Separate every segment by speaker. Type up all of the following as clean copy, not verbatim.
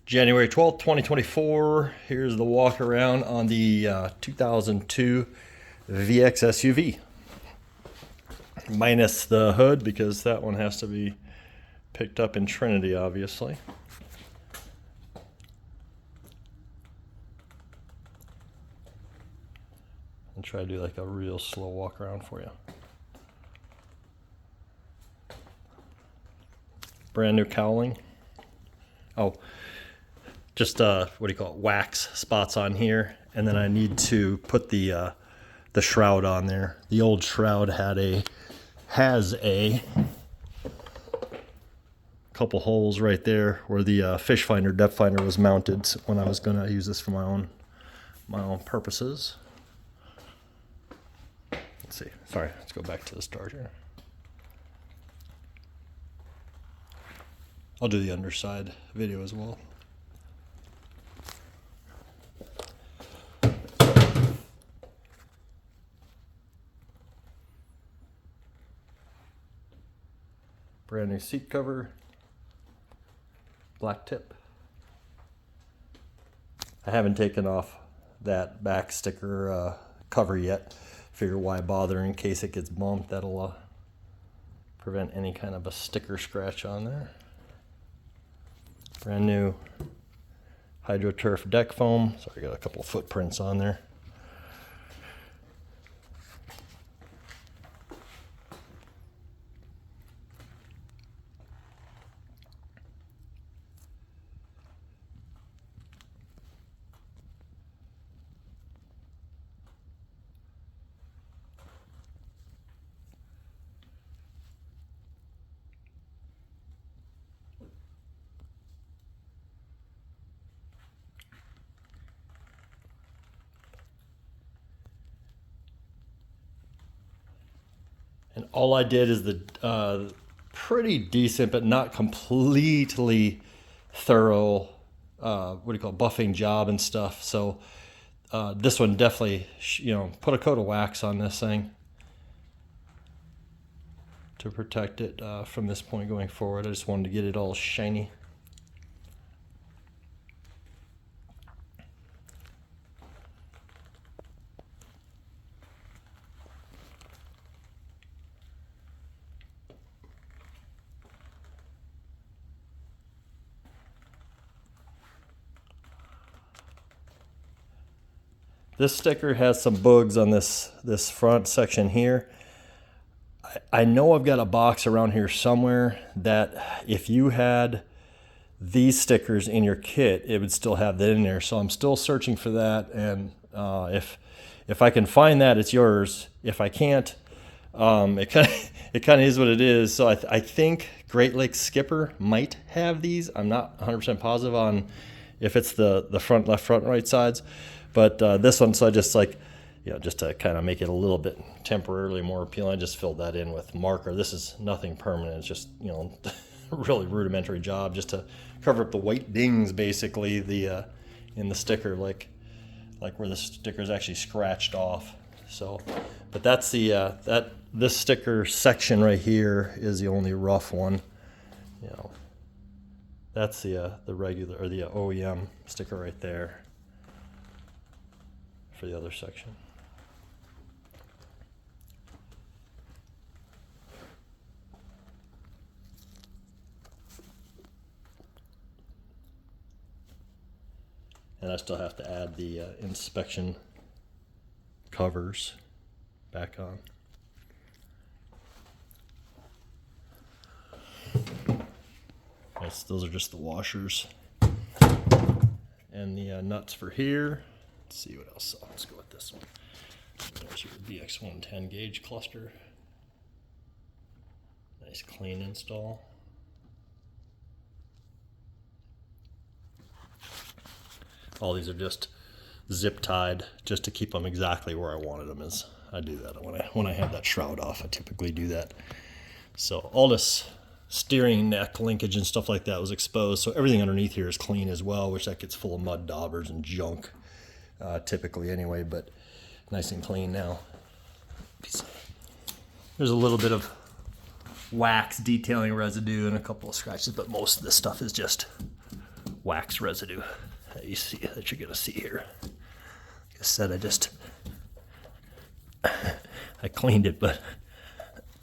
Speaker 1: January 12th, 2024. Here's the walk around on the 2002 VX SUV. Minus the hood because that one has to be picked up in Trinity, obviously. And try to do like a real slow walk around for you. Brand new cowling. Oh, just what do you call it? Wax spots on here, and then I need to put the shroud on there. The old shroud has a couple holes right there where the fish finder, depth finder was mounted when I was going to use this for my own purposes. Let's see. Sorry, let's go back to the start here. I'll do the underside video as well. Brand new seat cover, black tip. I haven't taken off that back sticker cover yet. Figure why bother in case it gets bumped. That'll prevent any kind of a sticker scratch on there. Brand new HydroTurf deck foam. So I got a couple of footprints on there. And all I did is the pretty decent, but not completely thorough, what do you call it, buffing job and stuff. So this one definitely, put a coat of wax on this thing to protect it from this point going forward. I just wanted to get it all shiny. This sticker has some bugs on this front section here. I know I've got a box around here somewhere that if you had these stickers in your kit, it would still have that in there. So I'm still searching for that, and if I can find that, it's yours. If I can't, it kind of is what it is. So I think Great Lakes Skipper might have these. I'm not 100% positive on if it's the front left, front right sides. But this one, so I just just to kind of make it a little bit temporarily more appealing, I just filled that in with marker. This is nothing permanent. It's just, really rudimentary job just to cover up the white dings, basically, in the sticker, like where the sticker is actually scratched off. So, but that's this sticker section right here is the only rough one. That's the regular, or the OEM sticker right there for the other section. And I still have to add the inspection covers back on. Those are just the washers and the nuts for here. Let's see what else. Let's go with this one. There's your VX-110 gauge cluster. Nice clean install. All these are just zip tied just to keep them exactly where I wanted them. As I do that when I have that shroud off, I typically do that. So all this steering neck linkage and stuff like that was exposed. So everything underneath here is clean as well, which that gets full of mud daubers and junk. Typically anyway, but nice and clean now. There's a little bit of wax detailing residue and a couple of scratches, but most of this stuff is just wax residue that you see, that you're gonna see here. Like I said, I cleaned it, but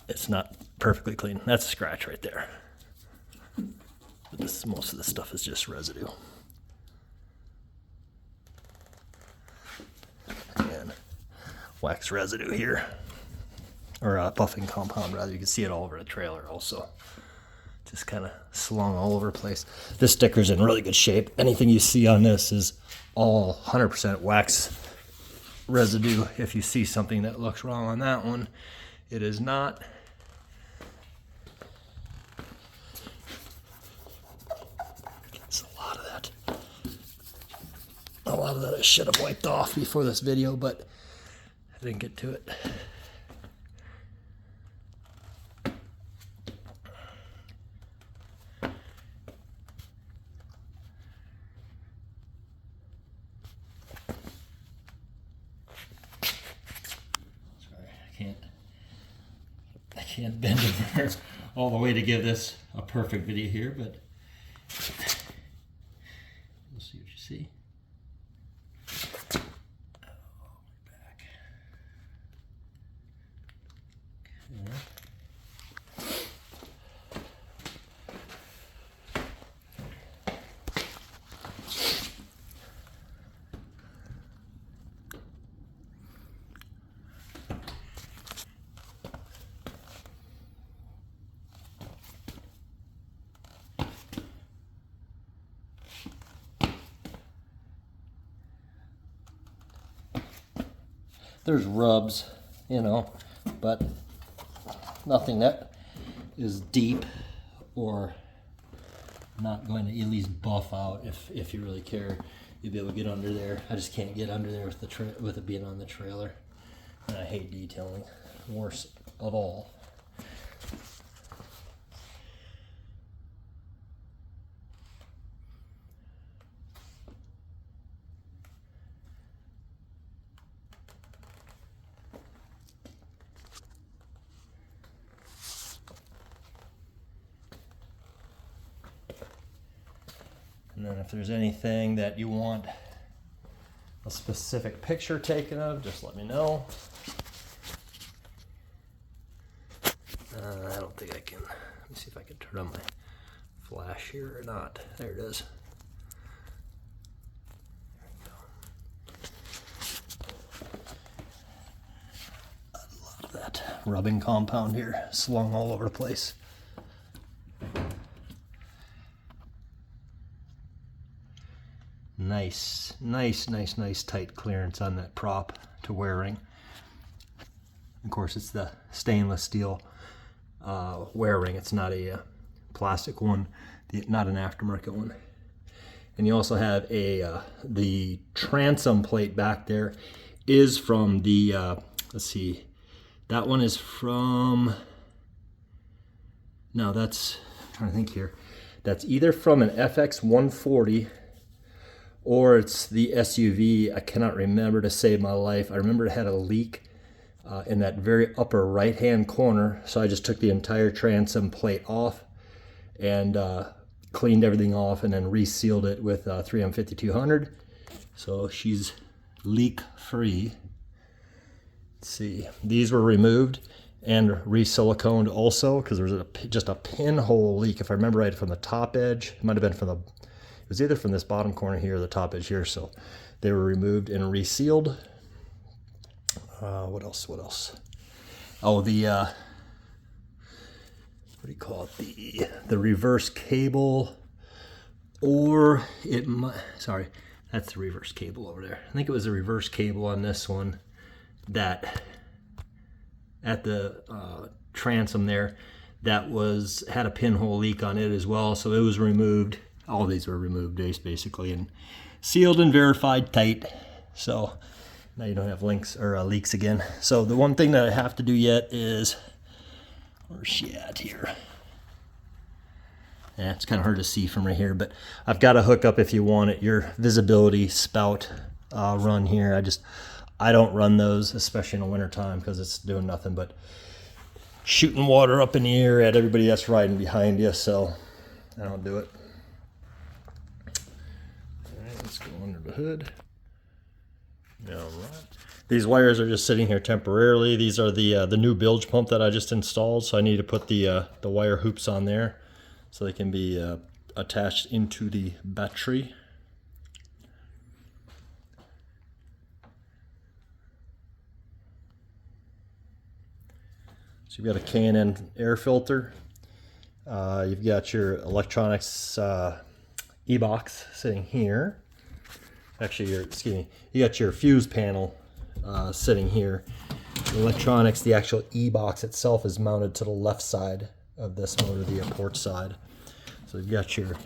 Speaker 1: it's not perfectly clean. That's a scratch right there. But most of this stuff is just residue. And wax residue here, or buffing compound rather. You can see it all over the trailer also. Just kind of slung all over the place. This sticker's in really good shape. Anything you see on this is all 100% wax residue. If you see something that looks wrong on that one, it is not. It's a lot of that. A lot of that I should have wiped off before this video, but I didn't get to it. I can't bend over all the way to give this a perfect video here, but you'll see what you see. Back. Okay. There's rubs, you know, but nothing that is deep or not going to at least buff out. If you really care, you'll be able to get under there. I just can't get under there with it being on the trailer, and I hate detailing, worst of all. And then if there's anything that you want a specific picture taken of, just let me know. I don't think I can. Let me see if I can turn on my flash here or not. There it is. There we go. A lot of that rubbing compound here slung all over the place. Nice tight clearance on that prop to wearing. Of course, it's the stainless steel wearing. It's not a plastic one, not an aftermarket one. And you also have the transom plate back there is from the let's see, that one is from, no, that's, I'm trying to think here, that's either from an FX140 or it's the SUV. I cannot remember to save my life. I remember it had a leak in that very upper right hand corner, so I just took the entire transom plate off and cleaned everything off and then resealed it with 3M5200. So she's leak free. Let's see, these were removed and re-siliconed also because there was just a pinhole leak, if I remember right, from the top edge. It might have been from the, it was either from this bottom corner here or the top edge here, so they were removed and resealed. What else? Oh, the what do you call it? The reverse cable, or it might, sorry, that's the reverse cable over there. I think it was the reverse cable on this one that at the transom there that had a pinhole leak on it as well, so it was removed. All these were removed basically and sealed and verified tight, so now you don't have leaks again. So the one thing that I have to do yet is, where's she at here? Yeah, it's kind of hard to see from right here, but I've got to hook up, if you want it, your visibility spout run here. I don't run those, especially in the winter time, because it's doing nothing but shooting water up in the air at everybody that's riding behind you, so I don't do it. Let's go under the hood. All right. These wires are just sitting here temporarily. These are the new bilge pump that I just installed, so I need to put the wire hoops on there so they can be attached into the battery. So you've got a K&N air filter. You've got your electronics e-box sitting here. Actually, you got your fuse panel sitting here. The electronics, the actual e-box itself is mounted to the left side of this motor, the port side. So you've got your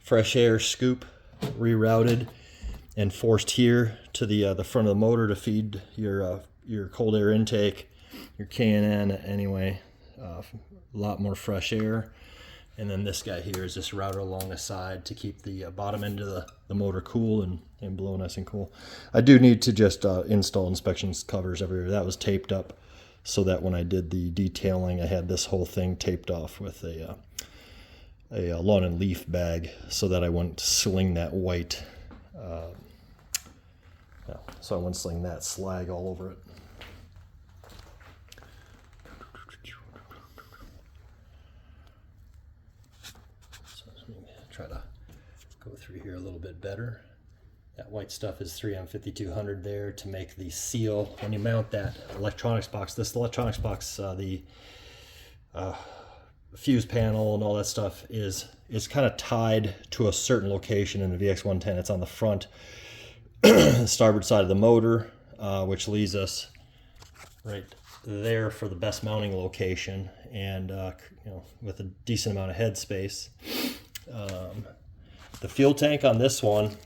Speaker 1: fresh air scoop rerouted and forced here to the front of the motor to feed your cold air intake, your K&N anyway. A lot more fresh air. And then this guy here is just routed along the side to keep the bottom end of the motor cool and blow nice and cool. I do need to just install inspection covers everywhere. That was taped up so that when I did the detailing, I had this whole thing taped off with a lawn and leaf bag so that I wouldn't sling that white, so I wouldn't sling that slag all over it. Try to go through here a little bit better. That white stuff is 3M5200 there to make the seal. When you mount that electronics box, this electronics box, the fuse panel and all that stuff is kind of tied to a certain location in the VX-110. It's on the front starboard side of the motor, which leaves us right there for the best mounting location, and with a decent amount of head space. The fuel tank on this one,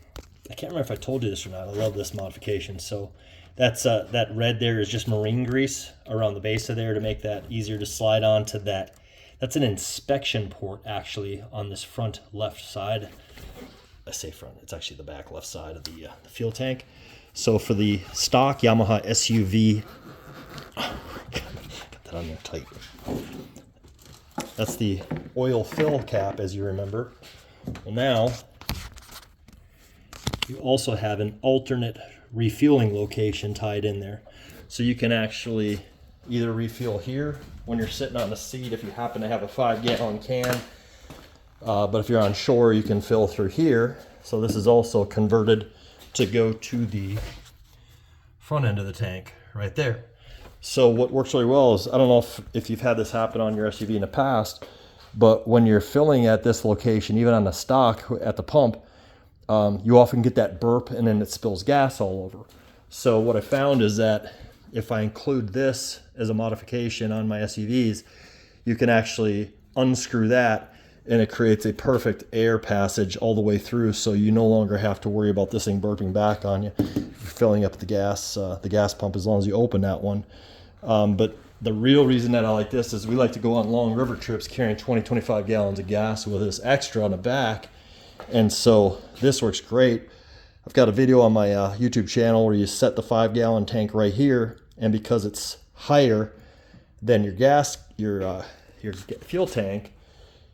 Speaker 1: I can't remember if I told you this or not. I love this modification. So that's that red there is just marine grease around the base of there to make that easier to slide onto that. That's an inspection port actually on this front left side. I say front, it's actually the back left side of the fuel tank. So for the stock Yamaha SUV, got that on there tight. That's the oil fill cap, as you remember. Well, now you also have an alternate refueling location tied in there. So you can actually either refuel here when you're sitting on the seat if you happen to have a 5-gallon can. But if you're on shore, you can fill through here. So this is also converted to go to the front end of the tank right there. So what works really well is, I don't know if you've had this happen on your SUV in the past, but when you're filling at this location, even on the stock at the pump, you often get that burp and then it spills gas all over. So what I found is that if I include this as a modification on my SUVs, you can actually unscrew that and it creates a perfect air passage all the way through, so you no longer have to worry about this thing burping back on you. You're filling up the gas pump as long as you open that one. But the real reason that I like this is we like to go on long river trips carrying 20-25 gallons of gas with this extra on the back, and so this works great. I've got a video on my YouTube channel where you set the 5-gallon tank right here, and because it's higher than your fuel tank,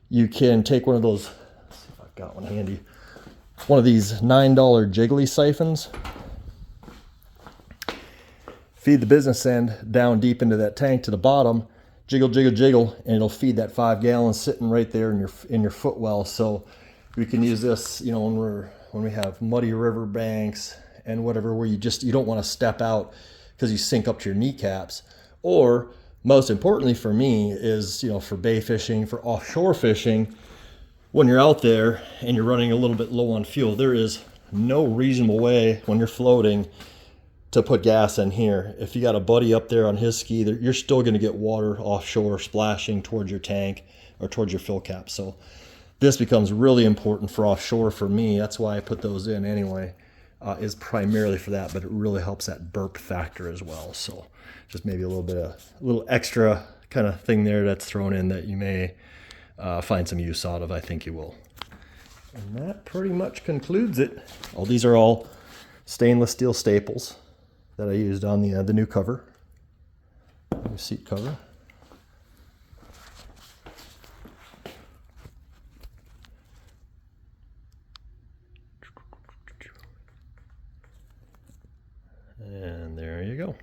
Speaker 1: you can take one of those, let's see if I've got one handy, one of these $9 jiggly siphons, feed the business end down deep into that tank to the bottom, jiggle, jiggle, jiggle, and it'll feed that 5 gallons sitting right there in your footwell. So we can use this, when we have muddy river banks and whatever, where you don't want to step out because you sink up to your kneecaps. Or most importantly for me is, for bay fishing, for offshore fishing, when you're out there and you're running a little bit low on fuel, there is no reasonable way when you're floating to put gas in here. If you got a buddy up there on his ski, you're still going to get water offshore splashing towards your tank or towards your fill cap. So this becomes really important for offshore for me. That's why I put those in anyway, is primarily for that, but it really helps that burp factor as well. So just maybe a little extra kind of thing there that's thrown in that you may find some use out of. I think you will. And that pretty much concludes it. These are all stainless steel staples that I used on the new cover, new seat cover. And there you go.